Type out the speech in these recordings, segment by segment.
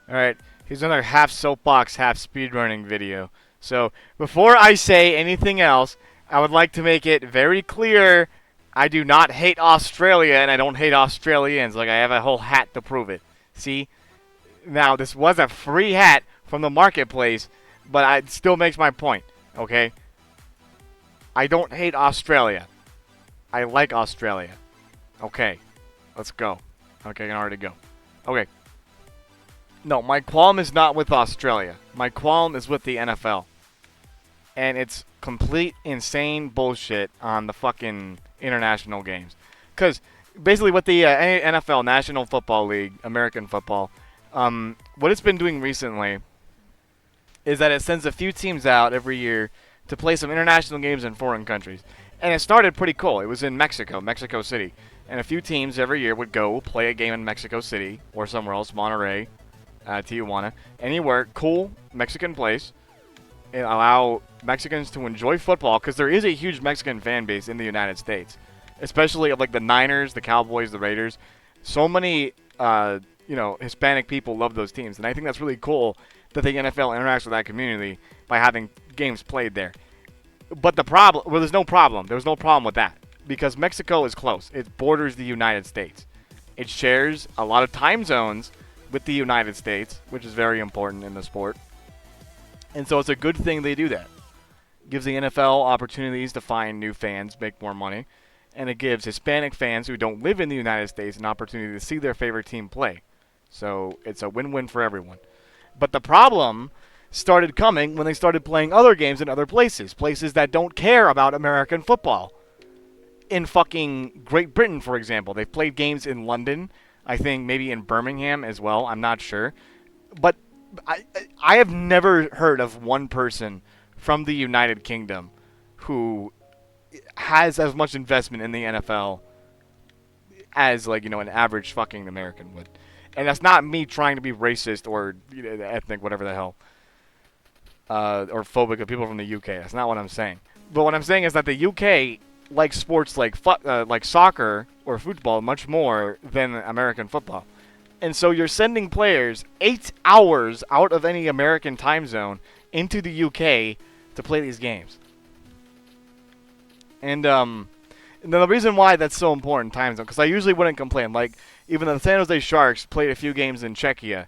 Alright, here's another half soapbox, half speedrunning video. So, before I say anything else, I would like to make it very clear I do not hate Australia and I don't hate Australians. Like, I have a whole hat to prove it. See? Now, this was a free hat from the marketplace, but it still makes my point, okay? I don't hate Australia. I like Australia. Okay, let's go. Okay, I can already go. Okay. No, my qualm is not with Australia. My qualm is with the NFL. And it's complete insane bullshit on the fucking international games. Because basically, what the NFL, National Football League, American football, what it's been doing recently is that it sends a few teams out every year to play some international games in foreign countries. And it started pretty cool. It was in Mexico, Mexico City. And a few teams every year would go play a game in Mexico City or somewhere else, Monterrey, Tijuana, anywhere cool Mexican place, and allow Mexicans to enjoy football because there is a huge Mexican fan base in the United States, especially of like the Niners, the Cowboys, the Raiders. So many, Hispanic people love those teams, and I think that's really cool that the NFL interacts with that community by having games played there. But there's no problem. There's no problem with that because Mexico is close. It borders the United States. It shares a lot of time zones with the United States, which is very important in the sport. And so it's a good thing they do that. It gives the NFL opportunities to find new fans, make more money, and it gives Hispanic fans who don't live in the United States an opportunity to see their favorite team play. So it's a win-win for everyone. But the problem started coming when they started playing other games in other places, places that don't care about American football. In fucking Great Britain, for example, they've played games in London, I think maybe in Birmingham as well, I'm not sure. But I have never heard of one person from the United Kingdom who has as much investment in the NFL as an average fucking American would. And that's not me trying to be racist or ethnic, whatever the hell, or phobic of people from the UK. That's not what I'm saying. But what I'm saying is that the UK likes sports like soccer or football much more than American football. And so you're sending players 8 hours out of any American time zone into the UK to play these games. And the reason why that's so important, time zone, because I usually wouldn't complain. Like, even the San Jose Sharks played a few games in Czechia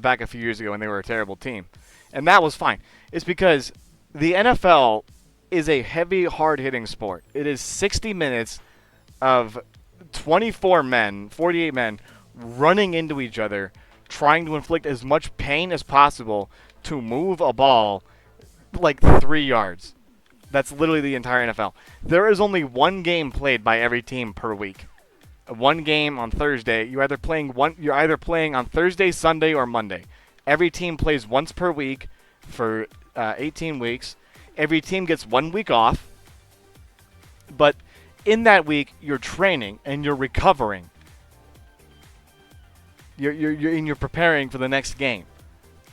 back a few years ago, and they were a terrible team. And that was fine. It's because the NFL is a heavy, hard-hitting sport. It is 60 minutes of 24 men, 48 men, running into each other, trying to inflict as much pain as possible to move a ball like 3 yards. That's literally the entire NFL. There is only one game played by every team per week. One game on Thursday. You're either playing on Thursday, Sunday, or Monday. Every team plays once per week for 18 weeks. Every team gets 1 week off. But in that week, you're training and you're recovering. You're preparing for the next game.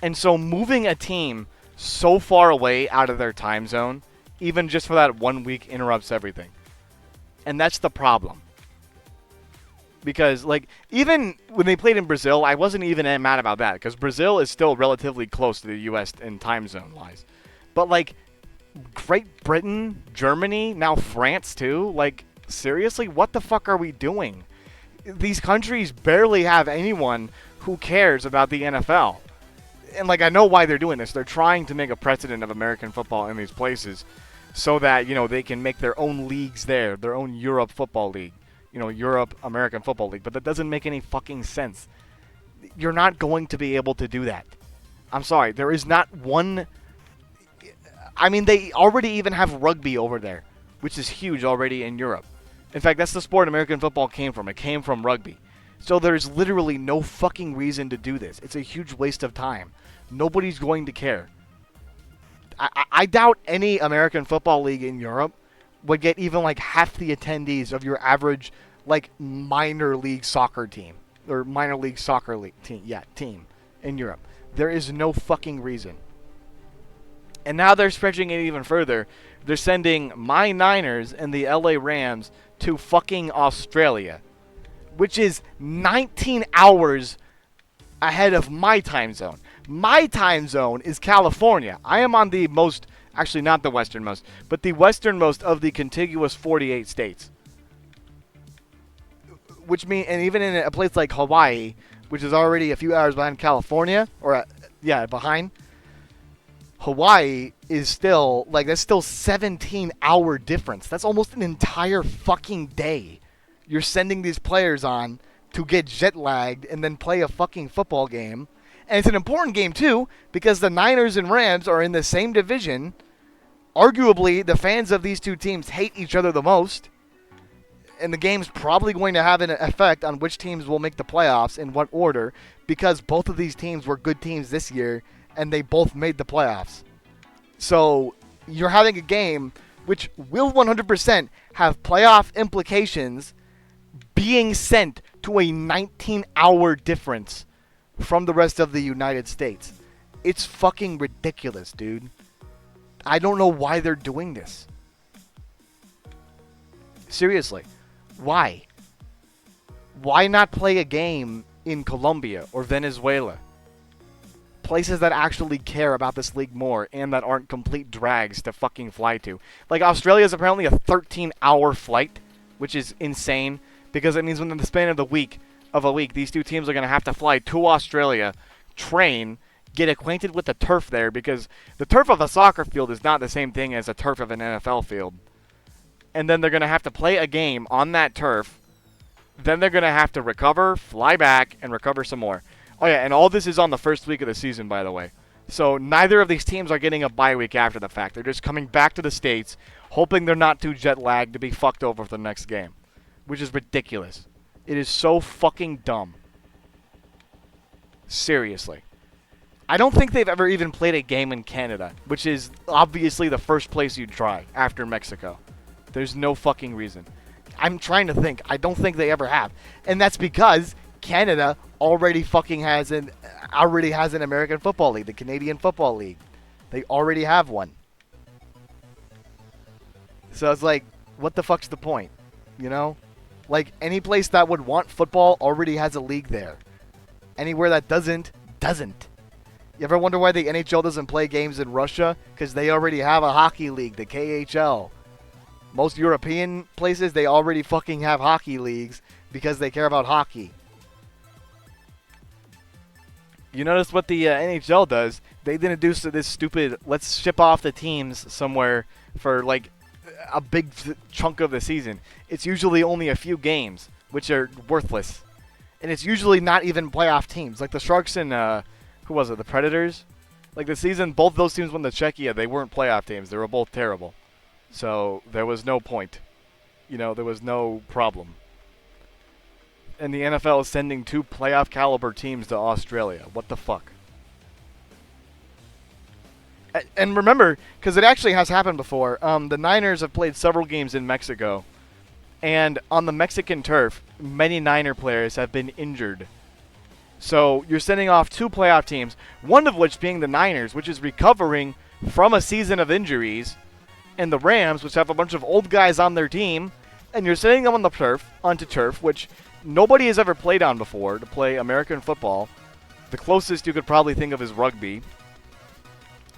And so moving a team so far away out of their time zone, even just for that 1 week, interrupts everything. And that's the problem. Because, even when they played in Brazil, I wasn't even mad about that. Because Brazil is still relatively close to the U.S. in time zone-wise. But, Great Britain, Germany, now France, too? Seriously? What the fuck are we doing? These countries barely have anyone who cares about the NFL. And, I know why they're doing this. They're trying to make a precedent of American football in these places so that, they can make their own leagues there, their own Europe Football League. Europe American Football League. But that doesn't make any fucking sense. You're not going to be able to do that. I'm sorry. There is not one... I mean, they already even have rugby over there, which is huge already in Europe. In fact, that's the sport American football came from. It came from rugby. So there's literally no fucking reason to do this. It's a huge waste of time. Nobody's going to care. I doubt any American Football League in Europe would get even half the attendees of your average minor league soccer team or minor league soccer league team in Europe. There is no fucking reason. And now they're stretching it even further. They're sending my Niners and the LA Rams to fucking Australia, which is 19 hours ahead of my time zone. My time zone is California. I am on the most, actually not the westernmost, but the westernmost of the contiguous 48 states. Which means, and even in a place like Hawaii, which is already a few hours behind California, or behind, Hawaii is still, like, that's still 17-hour difference. That's almost an entire fucking day you're sending these players on to get jet lagged and then play a fucking football game. And it's an important game, too, because the Niners and Rams are in the same division. Arguably, the fans of these two teams hate each other the most. And the game's probably going to have an effect on which teams will make the playoffs in what order, because both of these teams were good teams this year, and they both made the playoffs. So you're having a game which will 100% have playoff implications being sent to a 19-hour difference from the rest of the United States. It's fucking ridiculous, dude. I don't know why they're doing this. Seriously. Why? Why not play a game in Colombia or Venezuela? Places that actually care about this league more and that aren't complete drags to fucking fly to. Like, Australia is apparently a 13-hour flight, which is insane, because it means within the span of a week, these two teams are going to have to fly to Australia, train, get acquainted with the turf there, because the turf of a soccer field is not the same thing as the turf of an NFL field. And then they're going to have to play a game on that turf. Then they're going to have to recover, fly back, and recover some more. Oh, yeah, and all this is on the first week of the season, by the way. So neither of these teams are getting a bye week after the fact. They're just coming back to the States, hoping they're not too jet lagged to be fucked over for the next game, which is ridiculous. It is so fucking dumb. Seriously. I don't think they've ever even played a game in Canada, which is obviously the first place you'd try after Mexico. There's no fucking reason. I'm trying to think. I don't think they ever have. And that's because Canada already has an American Football League, the Canadian Football League. They already have one. So it's like, what the fuck's the point? You know? Like, any place that would want football already has a league there. Anywhere that doesn't. You ever wonder why the NHL doesn't play games in Russia? Because they already have a hockey league, the KHL. Most European places, they already fucking have hockey leagues because they care about hockey. You notice what the NHL does? They didn't do this stupid, let's ship off the teams somewhere for like a big chunk of the season. It's usually only a few games, which are worthless. And it's usually not even playoff teams. Like the Sharks and, who was it, the Predators? Like the season, both those teams won the Czechia. They weren't playoff teams. They were both terrible. So there was no point. You know, there was no problem. And the NFL is sending 2 playoff caliber teams to Australia. What the fuck? And remember, because it actually has happened before, the Niners have played several games in Mexico. And on the Mexican turf, many Niner players have been injured. So you're sending off 2 playoff teams, one of which being the Niners, which is recovering from a season of injuries, and the Rams, which have a bunch of old guys on their team, and you're sending them onto turf, which nobody has ever played on before, to play American football. The closest you could probably think of is rugby.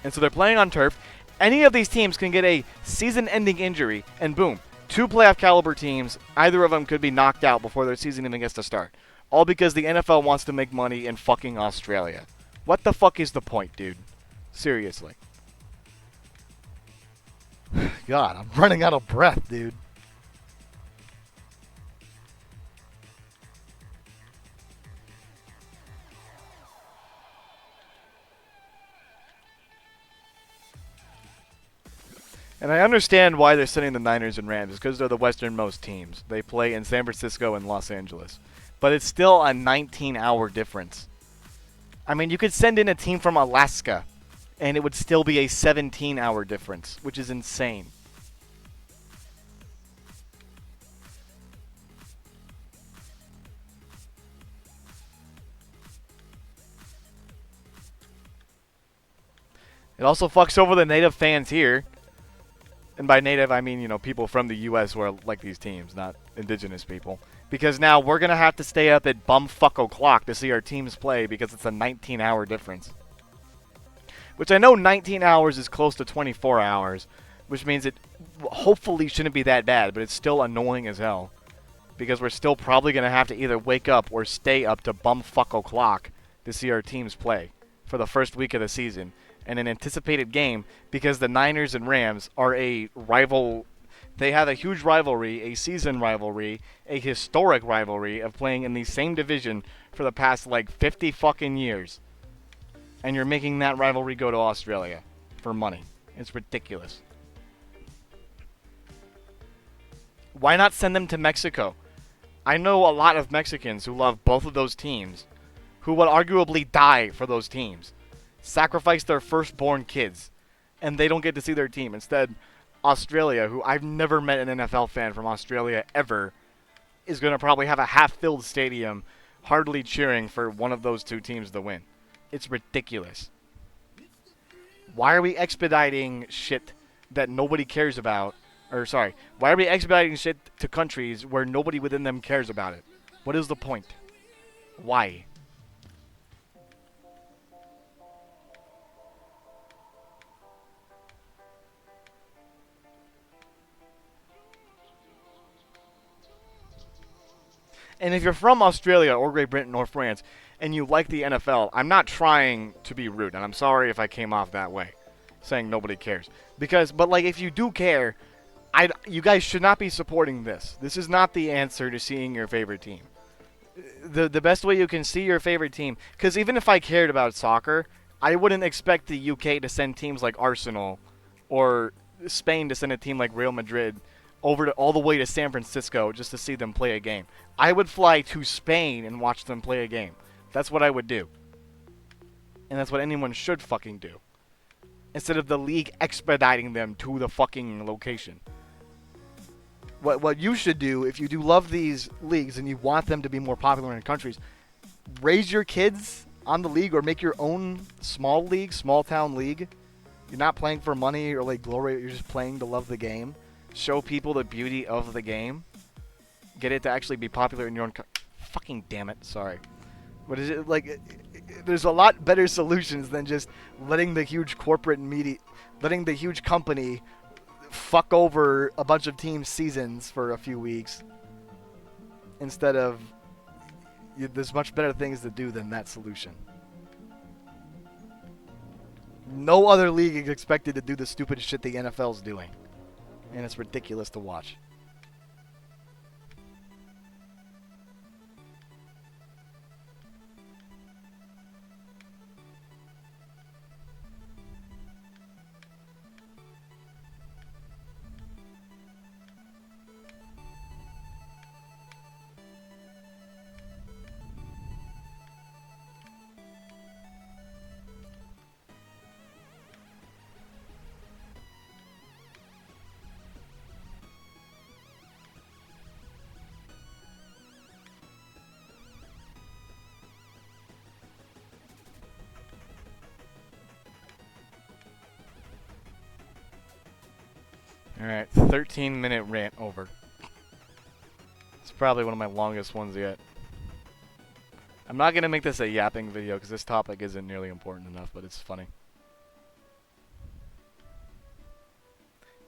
And so they're playing on turf. Any of these teams can get a season-ending injury, and boom, 2 playoff caliber teams, either of them could be knocked out before their season even gets to start. All because the NFL wants to make money in fucking Australia. What the fuck is the point, dude? Seriously. God, I'm running out of breath, dude. And I understand why they're sending the Niners and Rams. It's because they're the westernmost teams. They play in San Francisco and Los Angeles. But it's still a 19-hour difference. I mean, you could send in a team from Alaska, and it would still be a 17-hour difference, which is insane. It also fucks over the native fans here. And by native, I mean, you know, people from the U.S. who are like these teams, not indigenous people. Because now we're going to have to stay up at bumfuck o'clock to see our teams play because it's a 19-hour difference. Which I know 19 hours is close to 24 hours, which means it hopefully shouldn't be that bad, but it's still annoying as hell. Because we're still probably going to have to either wake up or stay up to bumfuck o'clock to see our teams play for the first week of the season. And an anticipated game because the Niners and Rams are a rival. They have a huge rivalry, a season rivalry, a historic rivalry of playing in the same division for the past like 50 fucking years. And you're making that rivalry go to Australia for money. It's ridiculous. Why not send them to Mexico? I know a lot of Mexicans who love both of those teams, who would arguably die for those teams, sacrifice their firstborn kids, and they don't get to see their team. Instead, Australia, who I've never met an NFL fan from Australia ever, is going to probably have a half-filled stadium hardly cheering for one of those two teams to win. It's ridiculous. Why are we expediting shit that nobody cares about? Or, sorry, why are we expediting shit to countries where nobody within them cares about it? What is the point? Why? And if you're from Australia or Great Britain or France and you like the NFL, I'm not trying to be rude, and I'm sorry if I came off that way, saying nobody cares. But like, if you do care, you guys should not be supporting this. This is not the answer to seeing your favorite team. The best way you can see your favorite team, because even if I cared about soccer, I wouldn't expect the UK to send teams like Arsenal or Spain to send a team like Real Madrid all the way to San Francisco just to see them play a game. I would fly to Spain and watch them play a game. That's what I would do. And that's what anyone should fucking do. Instead of the league expediting them to the fucking location. What you should do, if you do love these leagues and you want them to be more popular in countries, raise your kids on the league or make your own small league, small town league. You're not playing for money or like glory, you're just playing to love the game. Show people the beauty of the game. Get it to actually be popular in your own fucking damn it, sorry. What is it like? There's a lot better solutions than just letting the huge corporate media, letting the huge company fuck over a bunch of team seasons for a few weeks. Instead of, there's much better things to do than that solution. No other league is expected to do the stupid shit the NFL's doing. And it's ridiculous to watch. Alright, 13-minute rant over. It's probably one of my longest ones yet. I'm not going to make this a yapping video because this topic isn't nearly important enough, but it's funny.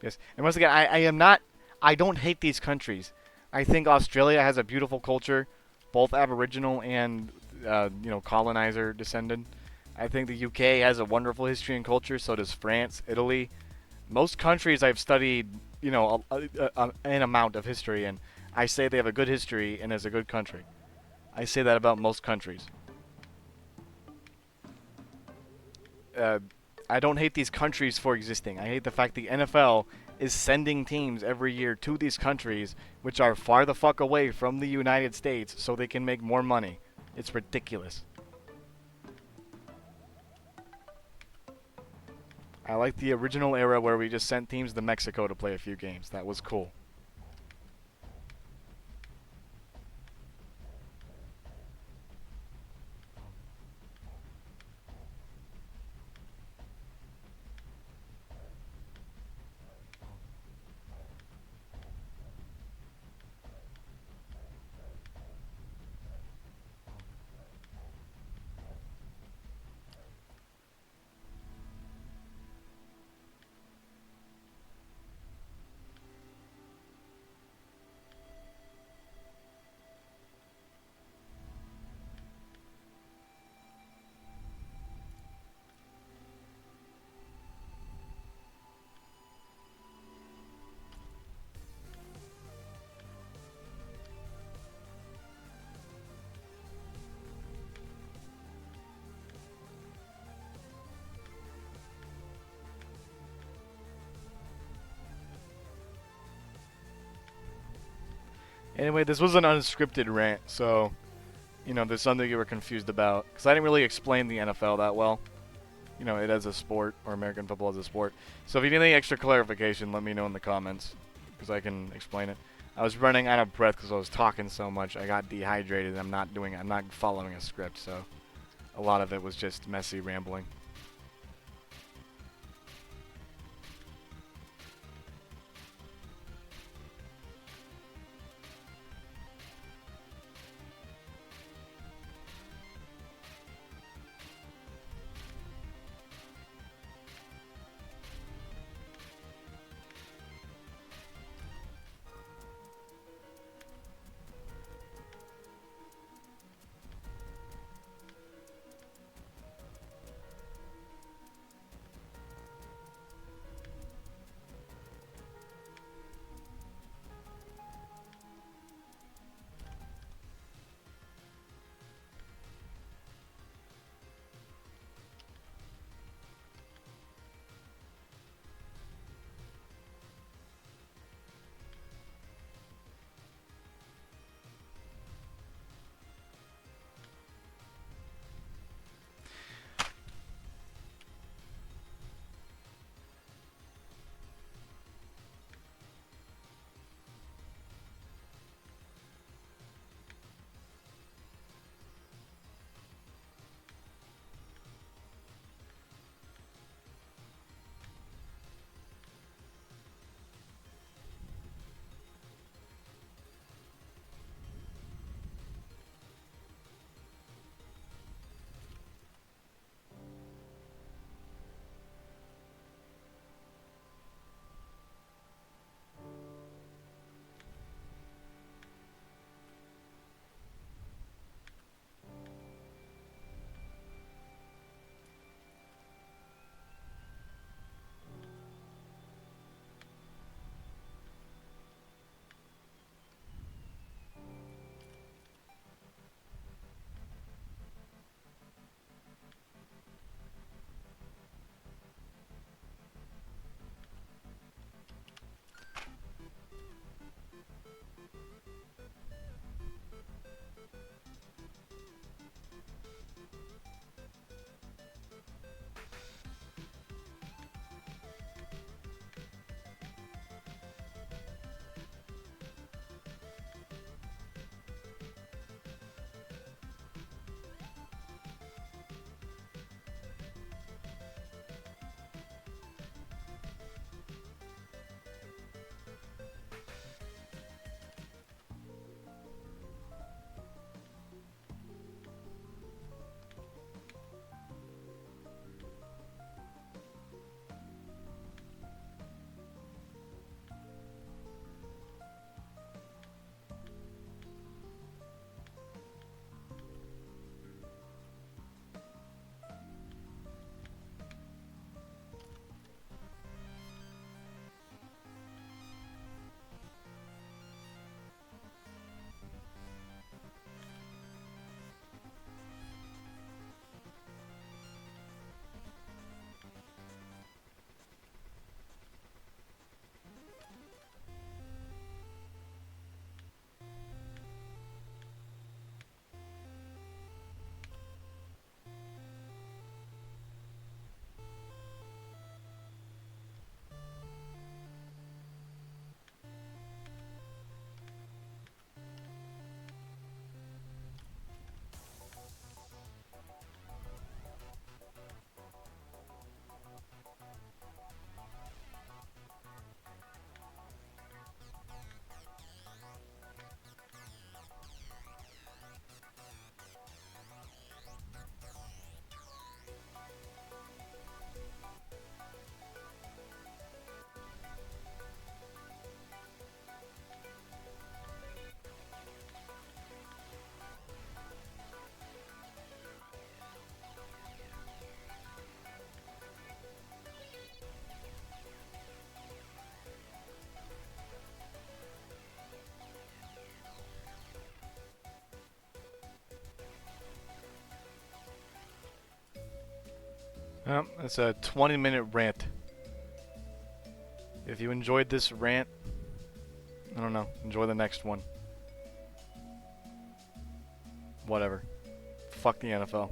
Yes, and once again, I don't hate these countries. I think Australia has a beautiful culture, both Aboriginal and, colonizer descendant. I think the UK has a wonderful history and culture, so does France, Italy. Most countries I've studied, an amount of history, and I say they have a good history and is a good country. I say that about most countries. I don't hate these countries for existing. I hate the fact the NFL is sending teams every year to these countries, which are far the fuck away from the United States, so they can make more money. It's ridiculous. I like the original era where we just sent teams to Mexico to play a few games. That was cool. Anyway, this was an unscripted rant, so, you know, there's something you were confused about. Because I didn't really explain the NFL that well. You know, it as a sport, or American football as a sport. So if you need any extra clarification, let me know in the comments, because I can explain it. I was running out of breath because I was talking so much. I got dehydrated. I'm not following a script, so a lot of it was just messy rambling. It's a 20-minute rant. If you enjoyed this rant, I don't know, enjoy the next one. whatever. Fuck the NFL.